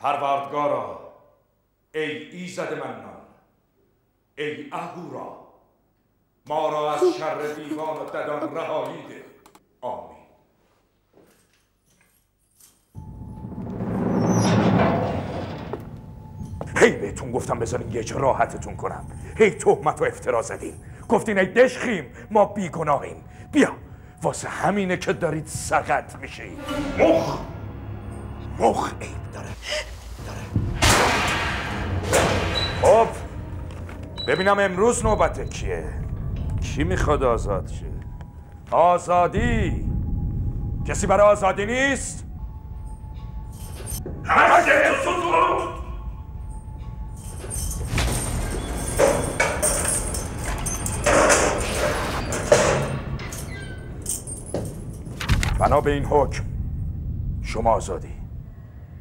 پروردگارا، ای ایزد منان، ای اهورا، ما را از شر دیوان و ددان رهایی ده. آمین. هی بهتون گفتم بذارین یه جا راحتتون کنم، هی تهمت و افترا زدین، گفتین ای دشخیم ما بیگناهیم. بیا واسه همینه که دارید سقط میشید. مخ عیب داره. خب ببینم امروز نوبت کیه؟ کی میخواد آزاد شه؟ آزادی؟ کسی برای آزادی نیست؟ همه سطور! بنا به این حکم شما آزادی.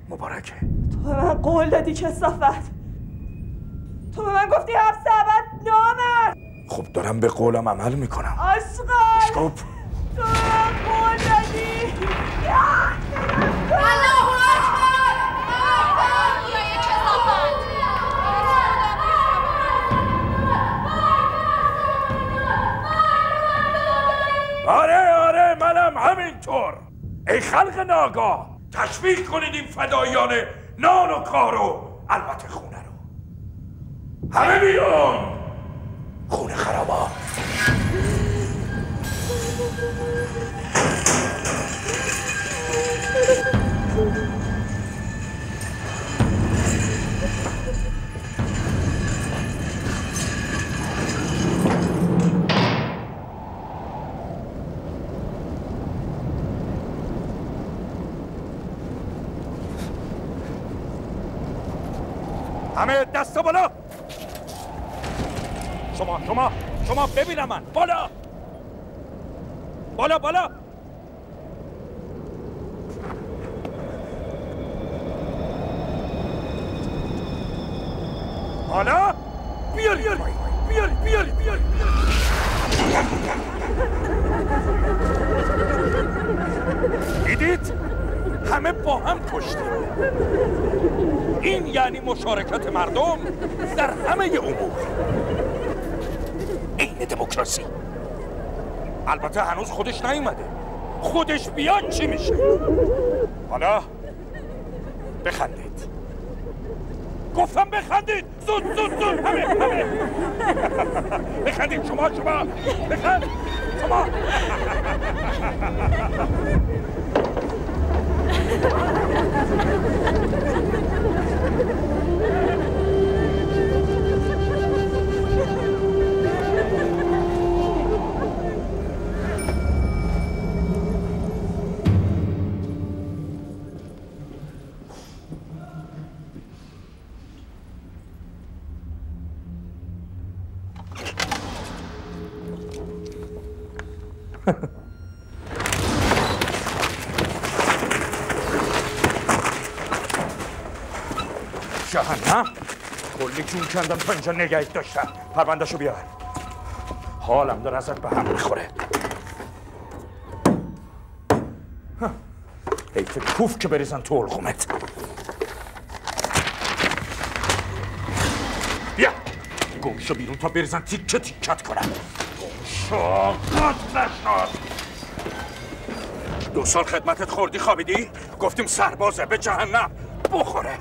مبارکه. تو به من قول دادی کثافت. تو به من گفتی حبس ابد نامرد. خب دارم به قولم عمل میکنم. عشقم تو به من قول دادی. الله اکبر. یا کثافت. آره منم همینطور. ای خلق ناگاه، تشویق کنید این فدایان نان و کارو، البته خونه رو. همه بیان خونه خرابات. همه دست بالا. شما ببینم من. بالا حالا بیاری دیدید؟ همه با هم کشتیم. این یعنی مشارکت مردم در همه امور. این دموکراسی. البته هنوز خودش نیومده. خودش بیاد چی میشه؟ حالا بخندید. گفتم بخندید. زود همه بخندید. شما بخند. شما جهنم. کلی جون کندم تا اینجا نگهت داشتم. پروندهشو بیار. حالم داره ازت به هم میخوره. حیف کوف که بریزن تو الخومت. بیا گمشو بیرون تا بریزن تیکت کنم. گمشو قد نشد. 2 سال خدمتت خوردی خوابیدی؟ گفتیم سربازه به جهنم بخوره.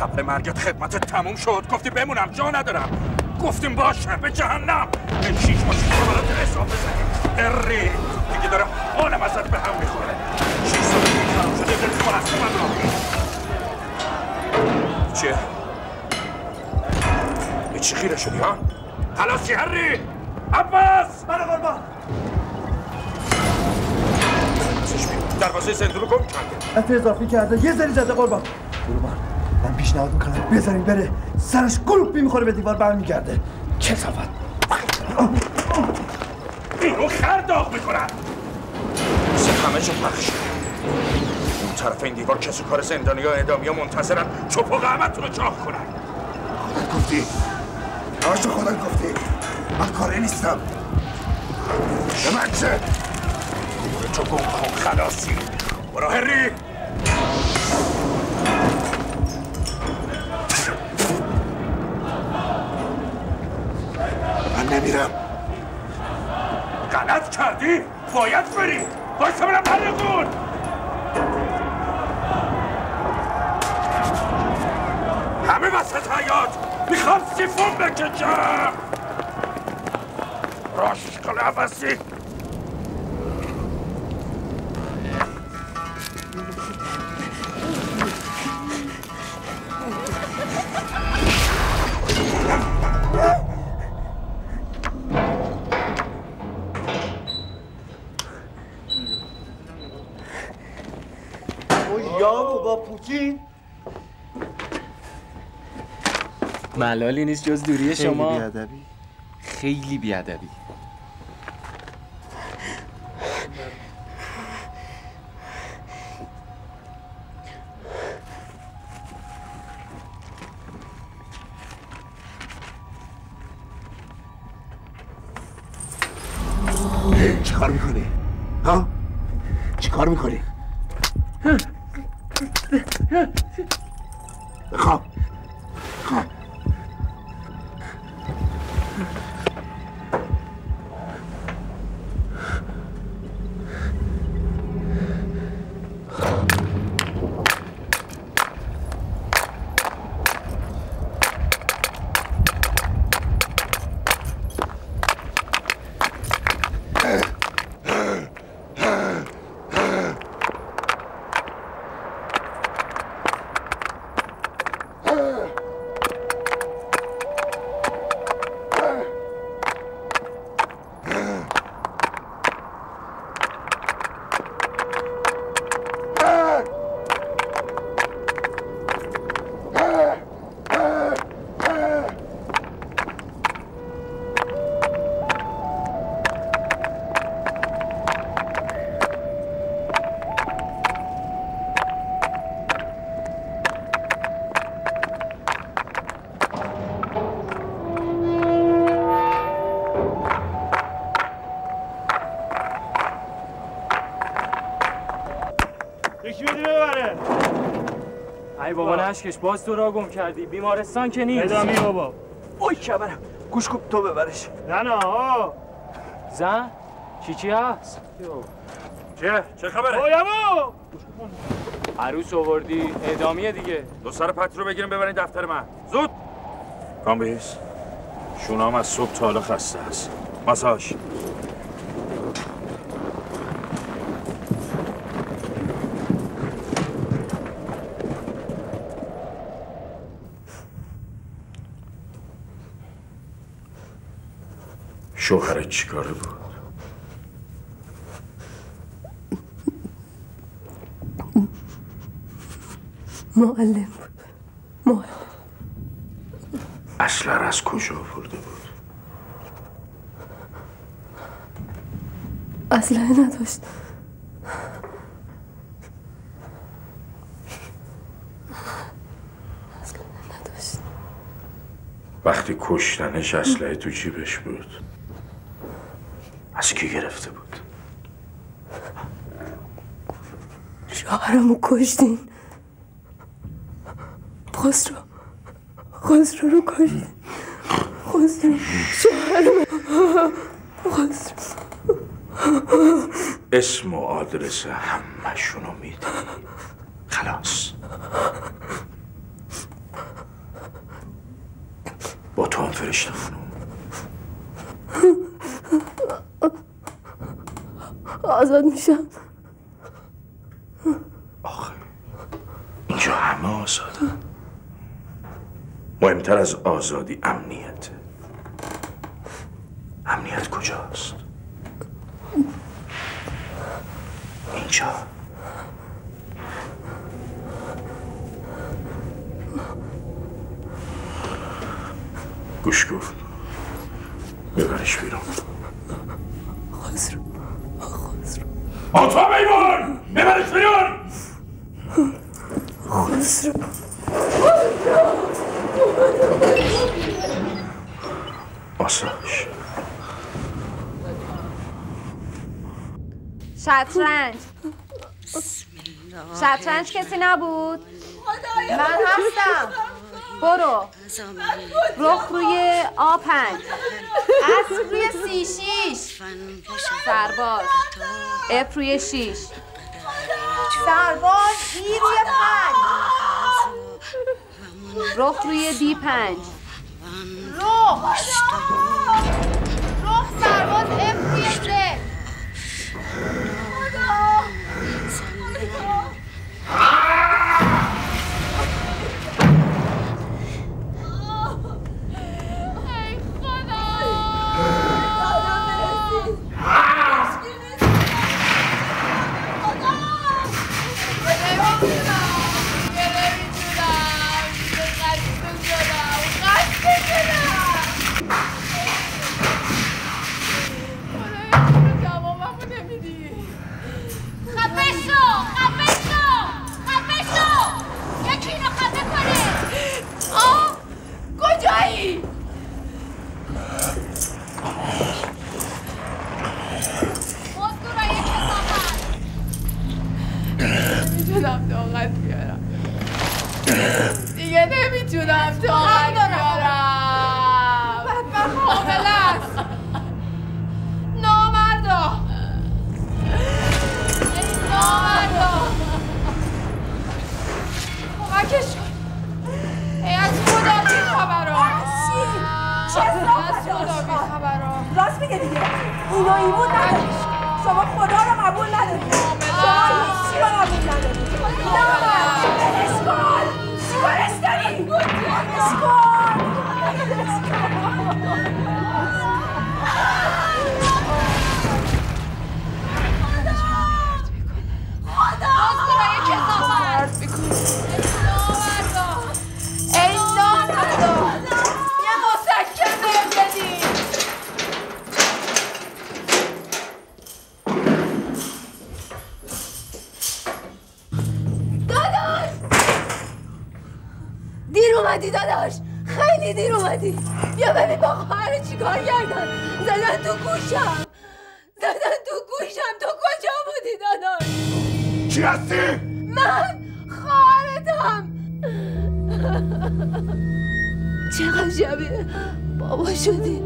قبل مرگت خدمتت تموم شد گفتی بمونم جا ندارم. گفتیم باشه به جهنم. این 6 ماشین رو برات حساب بزنیم. درید دیگه داره حالم ازت به هم میخوره. 6 سال خراب شده دلت مرسته من را. چیه؟ به چی خیره شدی ها؟ خلاصی هری؟ عباس! من قربان! دروازه زندون رو گم کرده. افی اضافی کرده یه ذری زده قربان. من پیشنهاد میکنم بذاریم بره. سرش گلوبی میخوره به دیوار برمیگرده. کثافت. اینو خر داغ میکنن. مثل همه جا پخش. اون طرف این دیوار کسی کار زندانی ها اعدامی ها منتظرن چپ و قهمتون رو چاق کنن. خودت گفتی. ناشو خودت گفتی. من کاری نیستم. به من چه؟ برو تو گم کن خلاصی. برو هری. باید بری. وایسا برم برگون. همه وسط حیات میخوام سیفون بکشم. راشش کل عوضی. با پوتین ملالی نیست جز دوری شما. خیلی بیادبی. چیکار میکنی؟ ها؟ چیکار میکنی؟ بخواب اشکش باز تو را گم کردی. بیمارستان که نیست. ادامی بابا. اوی کمرم گوش کن تو ببرش. نه آه زن چی هست؟ چه خبره؟ بابا عروس آوردی اعدامیه دیگه. دو سر پترو بگیریم ببرین دفتر من زود. کامبیز شونام از صبح تا حالا خسته است. ماساژ. شوهرت چیکاره بود؟ معلم بود. معلم. اصلا از کجا آورده بود؟ اصلا نداشت. وقتی کشتنش اسلحه تو جیبش بود از کی گرفته بود؟ شوهرمو کشتین. خسرو رو کشتین. خسرو شوهرمو. خسرو. اسم و آدرس همه شونو میدی. خلاص با تو هم فرشته خانم. آزاد میشم. آخه اینجا همه آزاده. مهمتر از آزادی امنیته. امنیت کجاست؟ اینجا. گوش کن ببرش بیرون. خسرو آتا بیمون ببرش بیرون. خسرو آساش. شطرنج کسی نبود؟ من هستم. برو رخ روی A5 عطر روی C6 سرباز F روی 6 سرباز E روی 5 رخ روی D5 رخ سرباز F روی 3 دیگه نمیتونم طاقت بیارم بدبخت حامل است نامردا کمکش کن ای از خدا بی خبرها چه راست میگه دیگه اینو ایمون نداری شما خدا رو قبول نداری شما هیچی رو قبول نداری چیکارش داری؟ اومدی داداش خیلی دیر اومدی بیا ببین با خواهر چیکار کردن زدن تو گوشم تو کجا بودی داداش چی هستی؟ من خواهرتم چقدر شبیه بابا شدی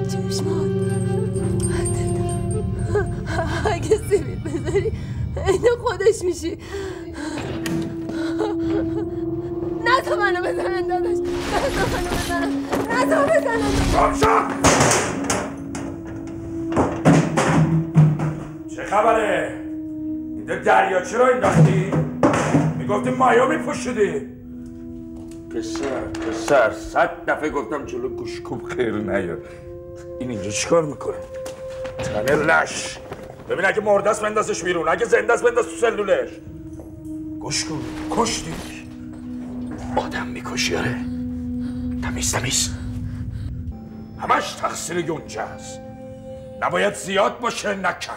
چشمات اگه سیبیل بذاری اینو خودش میشی نتو منو بزنن داداش نتو بزنن بامشا چه خبره؟ اینجا دریاچه رو انداختی؟ میگفتی مایا میپوشیدی پسر 100 دفعه گفتم جلو گوشکوب خیر نیا این اینجا چیکار میکنه؟ تنه لش ببین اگه مرده است بندازش بیرون اگه زنده است بنداز تو سلولش گوش کن کشتی آدم میکشی آره تمیز همش تقصیر یونجه است نباید زیاد باشه نکم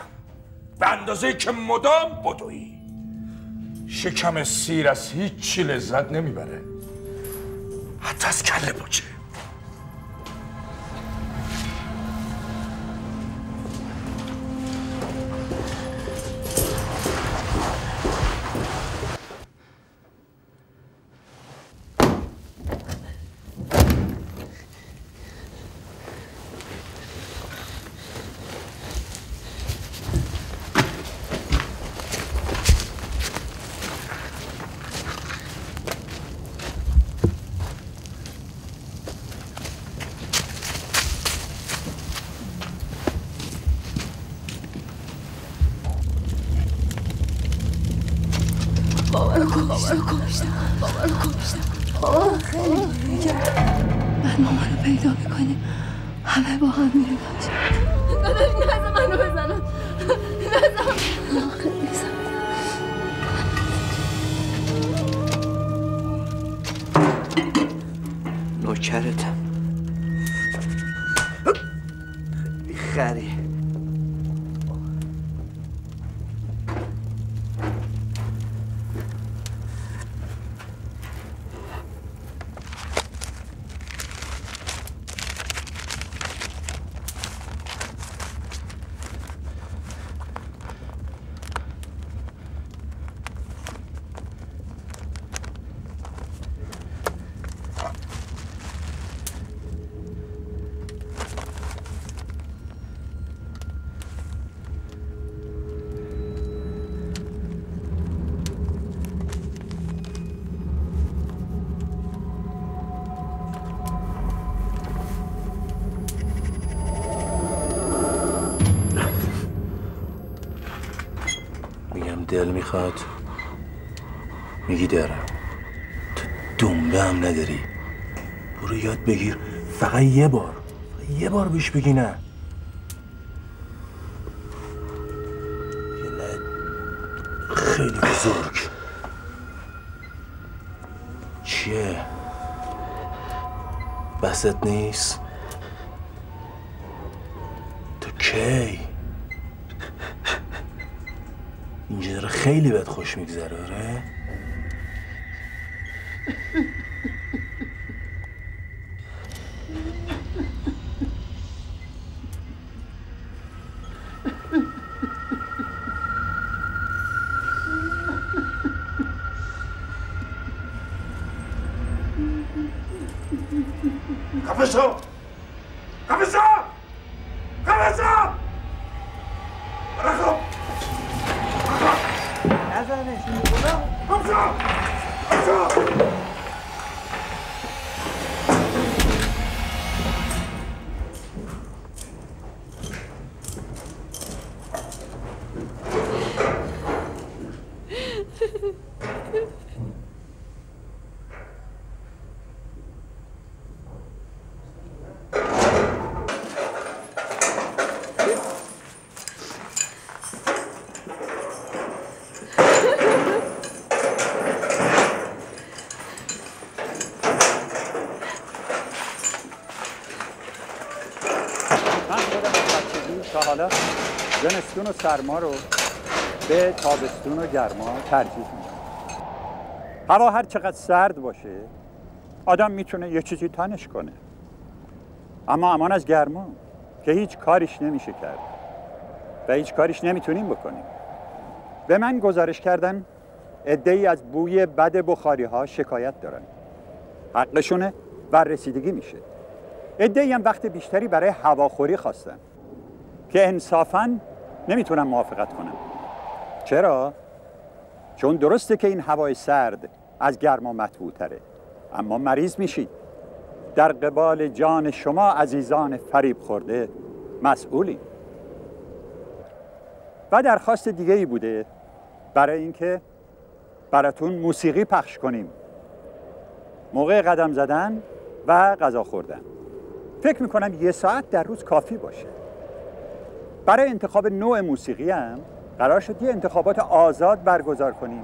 به اندازه‌ای که مدام بدویی شکم سیر از هیچی لذت نمیبره حتی از کله پاچه بابا رو کشتم بابا خیلی میگم من ماما رو پیدا میکنیم همه با هم میریم داداش نزد منو بزنم خیلی نوکرتم خری دل میخواد میگی دارم. تو دنبه هم نداری. برو یاد بگیر فقط یه بار بیش بگی نه. یه نه خیلی بزرگ. چیه؟ بست نیست؟ تو کی؟ اینجا داره خیلی بهت خوش میگذره آره؟ حالا زمستون و سرما رو به تابستون و گرما ترجیح میدم. هوا هر چقدر سرد باشه آدم میتونه یه چیزی تنش کنه، اما امان از گرما که هیچ کاریش نمیشه کرد و هیچ کاریش نمیتونیم بکنیم. به من گزارش کردن عده‌ای از بوی بد بخاری ها شکایت دارن. حقشونه و رسیدگی میشه. عده‌ای هم وقت بیشتری برای هواخوری خواستن که انصافاً نمیتونم موافقت کنم. چرا؟ چون درسته که این هوای سرد از گرما مطبوع‌تره، اما مریض میشید. در قبال جان شما عزیزان فریب خورده مسئولی. و درخواست دیگه ای بوده برای اینکه براتون موسیقی پخش کنیم موقع قدم زدن و غذا خوردن. فکر میکنم 1 ساعت در روز کافی باشه. برای انتخاب نوع موسیقی هم قرار شد یه انتخابات آزاد برگزار کنیم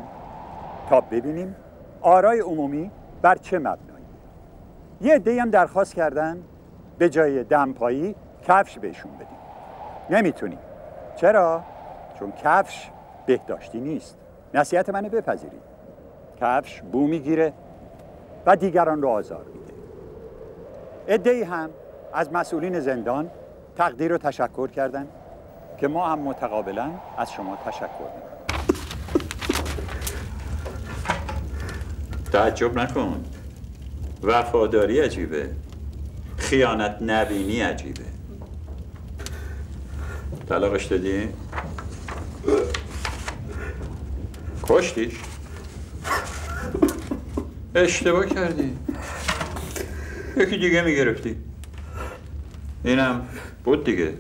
تا ببینیم آرای عمومی بر چه مبنایی. یه عده‌ای هم درخواست کردن به جای دمپایی کفش بهشون بدیم. نمیتونیم. چرا؟ چون کفش بهداشتی نیست. نصیحت منو بپذیرید. کفش بو میگیره و دیگران رو آزار میده. عده‌ای هم از مسئولین زندان تقدیر و تشکر کردن که ما هم متقابلا از شما تشکر می‌کنیم. تعجب نکن. وفاداری عجیبه، خیانت نبینی عجیبه. طلاقش دادی؟ کشتیش؟ اشتباه کردی. یکی دیگه میگرفتی. اینم بود دیگه.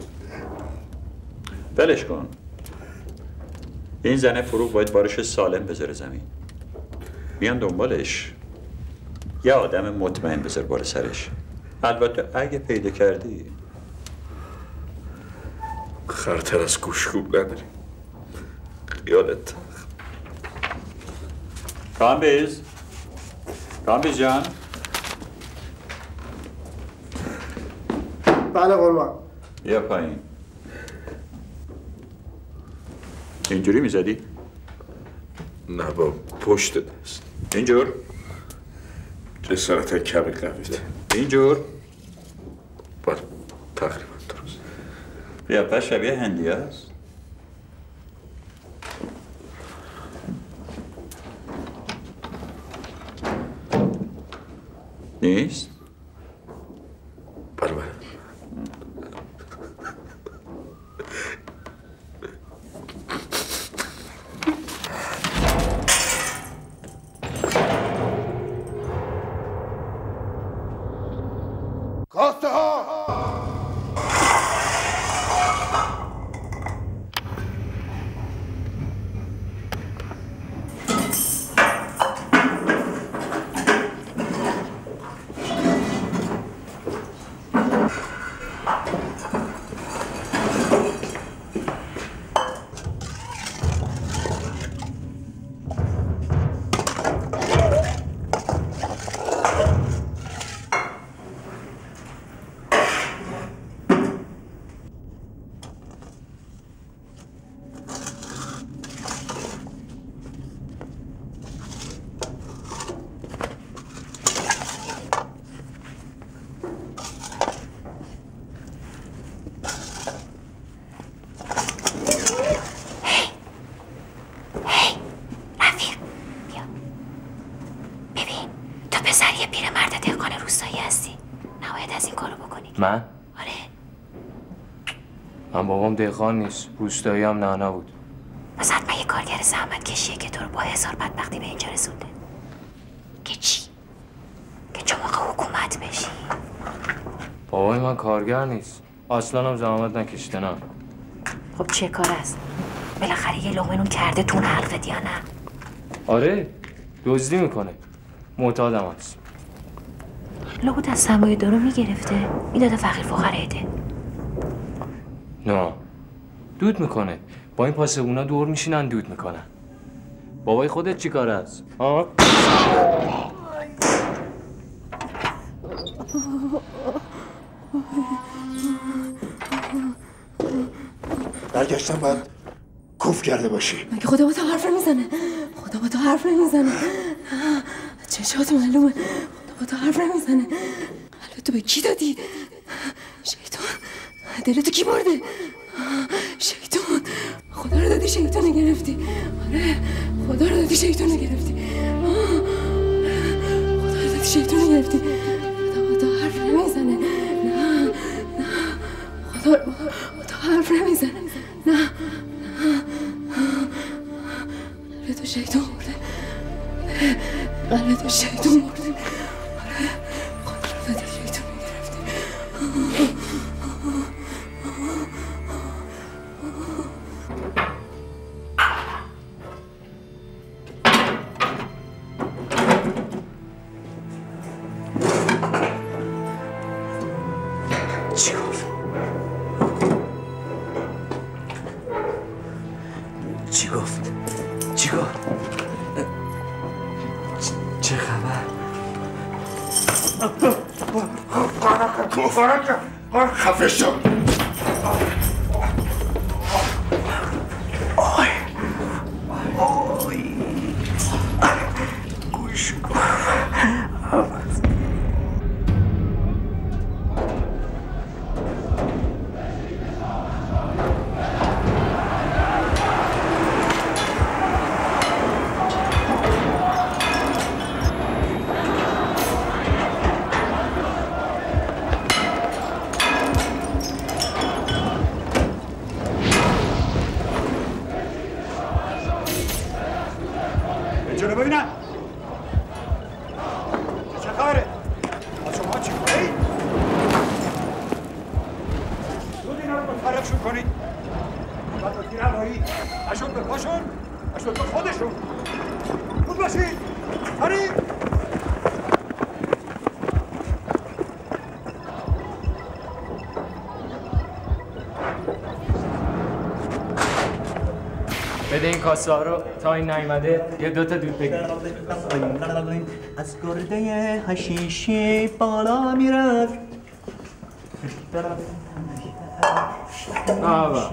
بلش کن. این زنه فروغ باید بارش سالم بذاره زمین. بیان دنبالش. یه آدم مطمئن بذار بار سرش. البته اگه پیدا کردی. خرتر از گوشگوب نداری. خیالت. کامبیز جان. بله قربان. یا پایین. اینجوری میزدی؟ نه با پشت دست. اینجور؟ جسارت کمی قویده. اینجور؟ بله تقریبا درست. قیافه شبیه هندی هست؟ نیست؟ بله بله. کاسته ها پسر یه پیرمرد دهقان روستایی هستی، نباید از این کارو بکنی. من؟ آره. من بابام دهقان نیست، روستایی هم نه بود. پس حتما یه کارگر زحمت کشیه که تو رو با هزار بدبختی به اینجا رسونده. که چی؟ که چه موقع حکومت بشی؟ بابای من کارگر نیست، اصلا هم زحمت نکشیده. نه. خب چه کار است؟ بالاخره یه لقمه نون کرده تون حلقت یا نه؟ آره، دزدی میکنه، معتادم هست. لابد از سرمایه دارو میگرفته، میداده فقیر فقرایده. نه، دود میکنه. با این پاسبونا دور میشینن دود میکنن. بابای خودت چی کار است؟ ها؟ برگشتم باید کوف کرده باشی. مگه خدا با تو حرف نمیزنه؟ خدا با تو حرف نمیزنه. چشات معلومه. خدا با تو حرف نمیزنه. قلبتو به کی دادی؟ شیطان. دلتو کی برده؟ شیطان. خدا رو دادی شیطان گرفتی. آره خدا رو دادی شیطان گرفتی. خدا رو دادی شیطان گرفتی. خدا با تو حرف نمیزنه. نه خدا با تو حرف نمیزنه. نه قلبتو شیطان برده. قلبتو شیطان برده. آره خدا رو دادی شیطان گرفتی. چه خبر؟ خفه شو. گوش جلو ببینم چه خبره؟ از شما چی کنید؟ زود اینا رو متفرقشون کنید بعد با تیر هوایی اشون به پاشون اشون به خودشون زود باشید سریع بده این کاسه ها رو تا این نیومده یه دوتا دود بگیر. از گرده حشیشی بالا میرفت. آبا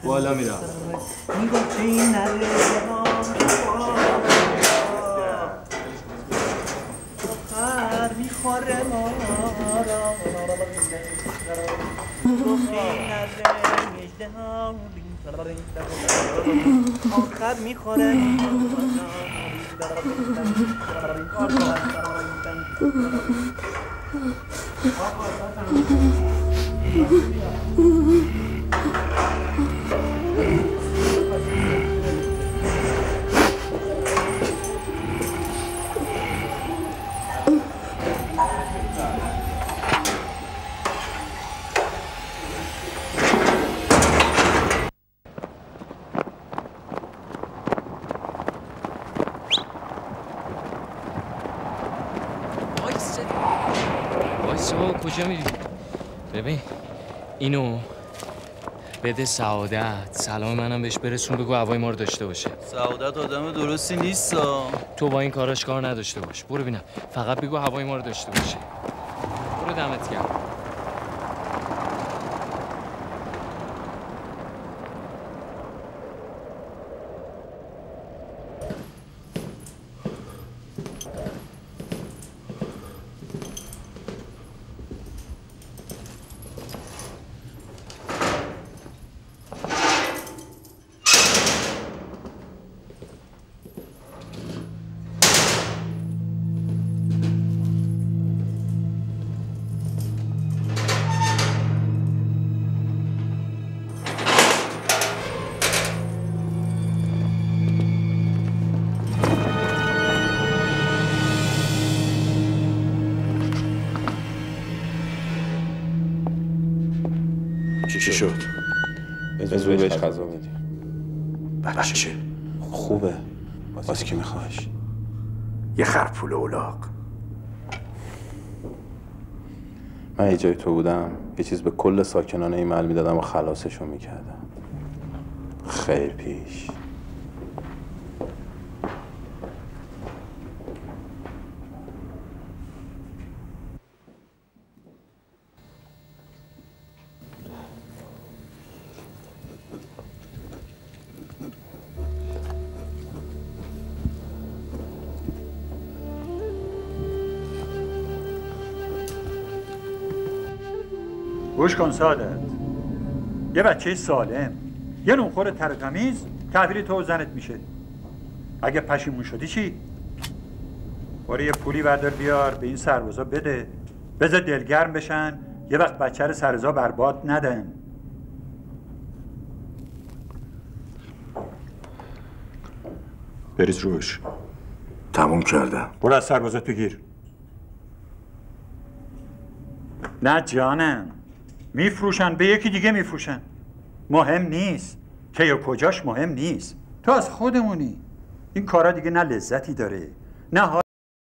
بالا میرفت. میخوره ما آخر میخوره وایسا کجا میری؟ ببین اینو بده سعادت، سلام منم بهش برسون، بگو هوای ما رو داشته باشه. سعادت آدم درستی نیست. تو با این کاراش کار نداشته باش. برو ببینم، فقط بگو هوای ما رو داشته باشه. برو دمت گرم. چی شد؟ بذار بهش غذا بدی. بچه خوبه. واسه کی میخواش؟ یه خرپول اولاق. من یه جای تو بودم یه چیز به کل ساکنان این محل میدادم و خلاصشون میکردم. خیر پیش. گوش کن سعادت، یه بچه سالم یه نونخور تر و تمیز تحویل تو و زنت میشه. اگه پشیمون شدی چی؟ برو یه پولی بردار بیار به این سربازا بده، بذار دلگرم بشن، یه وقت بچه رو سرزا برباد ندن. بریز روش. تموم کردم. برو از سربازات بگیر. نه جانم، میفروشن به یکی دیگه میفروشن. مهم نیست که یا کجاش مهم نیست. تو از خودمونی. این کارا دیگه نه لذتی داره نه حال